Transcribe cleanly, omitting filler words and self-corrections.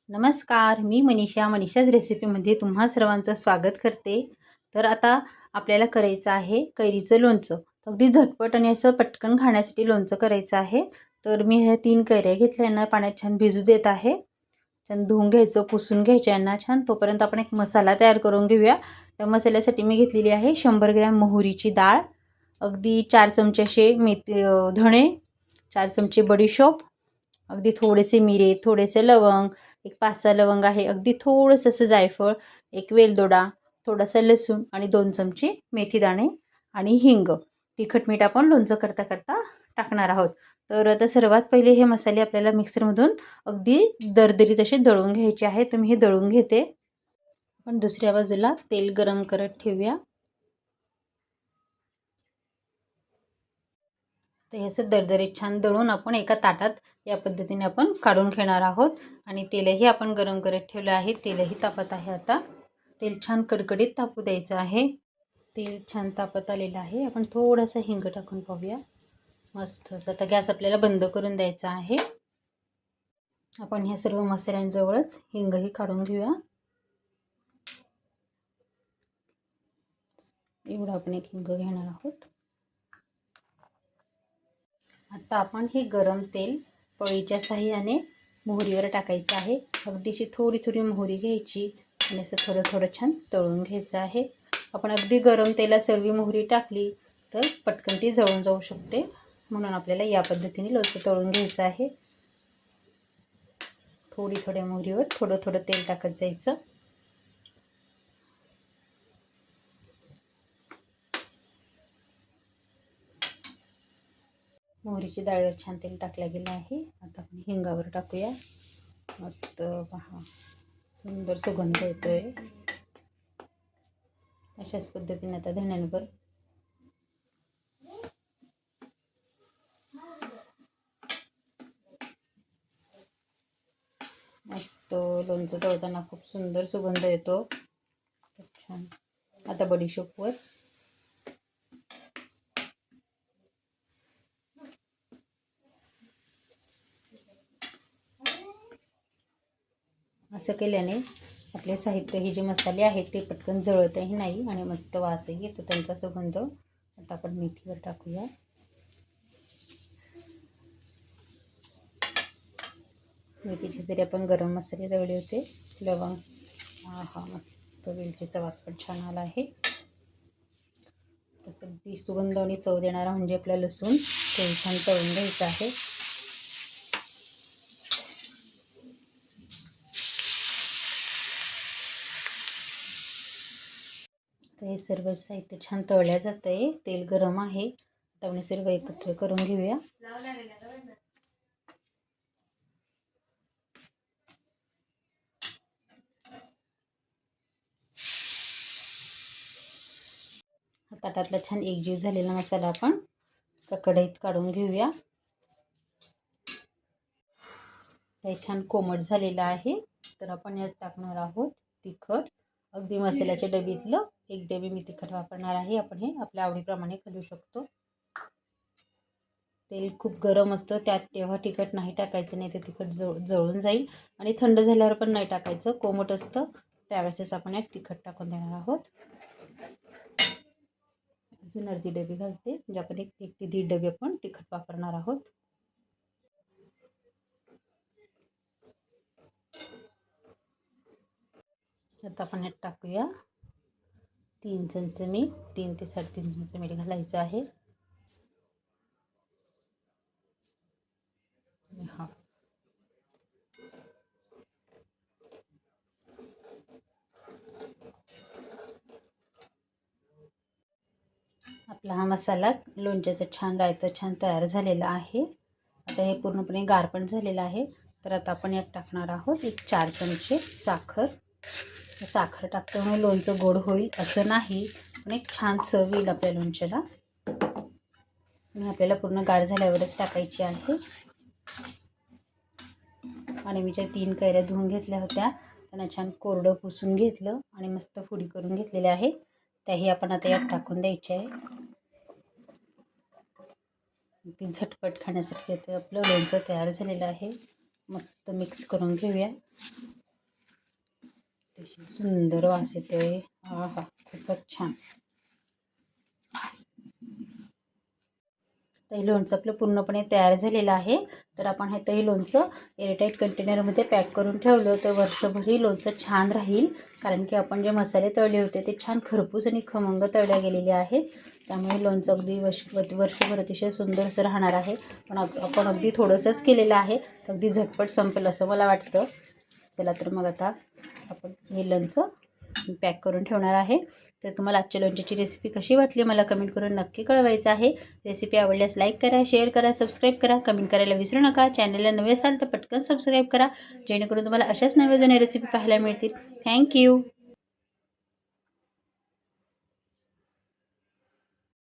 नमस्कार, मी मनीषाज रेसिपीमध्ये तुम्हा सर्वांचं स्वागत करते. तर आता आपल्याला करायचं आहे कैरीचं लोणचं. अगदी झटपट आणि असं पटकन खाण्यासाठी लोणचं करायचं आहे. तर मी ह्या 3 कैऱ्या घेतल्या, यांना पाण्यात छान भिजू देत आहे. छान धुवून घ्यायचं, पुसून घ्यायच्या यांना छान. तोपर्यंत आपण एक मसाला तयार करून घेऊया. त्या मसाल्यासाठी मी घेतलेली आहे 100 ग्रॅम मोहरीची डाळ, अगदी 4 चमचे असे धणे, 4 चमचे बडीशोप, अगदी थोडेसे मिरे, थोडेसे लवंग, एक 5-6 लवंग आहे, अगदी थोडंसं असं जायफळ, एक वेलदोडा, थोडासा लसूण आणि 2 चमचे मेथीदाणे आणि हिंग. तिखट मीठ आपण लोणचं करता करता टाकणार आहोत. तर आता सर्वात पहिले हे मसाले आपल्याला मिक्सरमधून अगदी दरदरीत असे दळून घ्यायचे आहे. तर मी हे दळून घेते. आपण दुसऱ्या बाजूला तेल गरम करत ठेवूया. तर हे असं दरदरीत छान दळून आपण एका ताटात या पद्धतीने आपण काढून घेणार आहोत. आणि तेलही आपण गरम करत ठेवलं आहे. तेलही तापत आहे. आता तेल छान कडकडीत तापू द्यायचं आहे. तेल छान तापत आलेलं आहे. आपण थोडासा हिंग टाकून पाहूया. मस्त असं. आता गॅस आपल्याला बंद करून द्यायचा आहे. आपण ह्या सर्व मसाल्यांजवळच हिंगही काढून घेऊया. एवढं आपण एक हिंग घेणार आहोत. आता आपण हे गरम तेल पळीच्या साहाय्याने मोहरीवर टाकायचं आहे. अगदीशी थोडी थोडी मोहरी घ्यायची आणि असं थोडं थोडं छान तळून घ्यायचं आहे. आपण अगदी गरम तेलात सर्व मोहरी टाकली तर पटकन ती जळून जाऊ शकते, म्हणून आपल्याला या पद्धतीने लोणचं तळून घ्यायचं आहे. थोडी थोड्या मोहरीवर थोडं थोडं तेल टाकत जायचं. मोहरीची डाळीवर छान तेल टाकलं गेलं आहे. आता आपण हिंगावर टाकूया. मस्त पहा, सुंदर सुगंध येतोय. अशाच पद्धतीने आता धण्यांवर मस्त लोणचं तळताना खूप सुंदर सुगंध येतो. छान. आता बडीशोपवर असं केल्याने आपले साहित्य हे जे मसाले आहेत ते पटकन जळतही नाही आणि मस्त वासही येतो त्यांचा सुगंध. आता आपण मेथीवर टाकूया. मेथीचे जरी आपण गरम मसाले दळले होते, लवंग, हा मस्त वेलचीचा वास पण छान आला आहे. तसं ती सुगंध आणि चव देणारा म्हणजे आपला लसूण, ते छान तळून घ्यायचं आहे. तर हे सर्व साहित्य छान तळल्या जात आहे. तेल गरम आहे. आता आपण सर्व एकत्र करून घेऊया. ताटातला छान एकजीव झालेला मसाला आपण कढईत काढून घेऊया. हे छान कोमट झालेलं आहे. तर आपण यात टाकणार आहोत तिखट. अगदी मसाल्याच्या डबीतलं एक डबी मी तिखट वापरणार आहे. आपण हे आपल्या आवडीप्रमाणे घालू शकतो. तेल खूप गरम असतं, त्यात तेव्हा तिखट नाही टाकायचं, नाही तर तिखट जळून जाईल. आणि थंड झाल्यावर पण नाही टाकायचं. कोमट असतं त्यावेळेसच आपण यात तिखट टाकून देणार आहोत. अजून अर्धी डबी घालते, म्हणजे आपण एक ते 1.5 डबी आपण तिखट वापरणार आहोत. आता आपण यात टाकूया 3 चमचे मीठ. 3 ते 3.5 चमचे मीठ घालायचं आहे. हा, आपला हा मसाला लोणच्याचं छान रायतं छान तयार झालेला आहे. आता हे पूर्णपणे गार पण झालेलं आहे. तर आता आपण यात टाकणार आहोत एक 4 चमचे साखर. साखर टाकल्यामुळे लोणचं गोड होईल असं नाही, पण एक छान चव येईल आपल्या लोणच्याला. आणि आपल्याला पूर्ण गार झाल्यावरच टाकायची आहे. आणि मी ज्या 3 कैऱ्या धुवून घेतल्या होत्या त्यांना छान कोरडं पुसून घेतलं आणि मस्त फोडी करून घेतलेल्या आहे. त्याही आपण आता यात टाकून द्यायचे आहे. ती झटपट खाण्यासाठी आता आपलं लोणचं तयार झालेलं आहे. मस्त मिक्स करून घेऊया. अतिशय सुंदर वास येतोय. हा हा, खूपच छान. तर हे लोणचं आपलं पूर्णपणे तयार झालेलं आहे. तर आपण हे दही लोणचं एअरटाईट कंटेनरमध्ये पॅक करून ठेवलं तर वर्षभरही लोणचं छान राहील. कारण की आपण जे मसाले तळले होते ते छान खरपूस आणि खमंग तळले गेलेले आहेत. त्यामुळे लोणचं अगदी वर्षभर अतिशय सुंदर असं राहणार आहे. पण आपण अगदी थोडंसंच केलेलं आहे, तर अगदी झटपट संपेल असं मला वाटतं. चला तर मग आता आपण हे लोणचं पॅक करून ठेवणार आहे. तर तुम्हाला आजच्या लोणच्याची रेसिपी कशी वाटली मला कमेंट करून नक्की कळवायचं आहे. रेसिपी आवडल्यास लाईक करा, शेअर करा, सबस्क्राईब करा, कमेंट करायला विसरू नका. चॅनलला नवे असाल तर पटकन सबस्क्राईब करा, जेणेकरून तुम्हाला अशाच नव्या जुन्या रेसिपी पाहायला मिळतील. थँक्यू.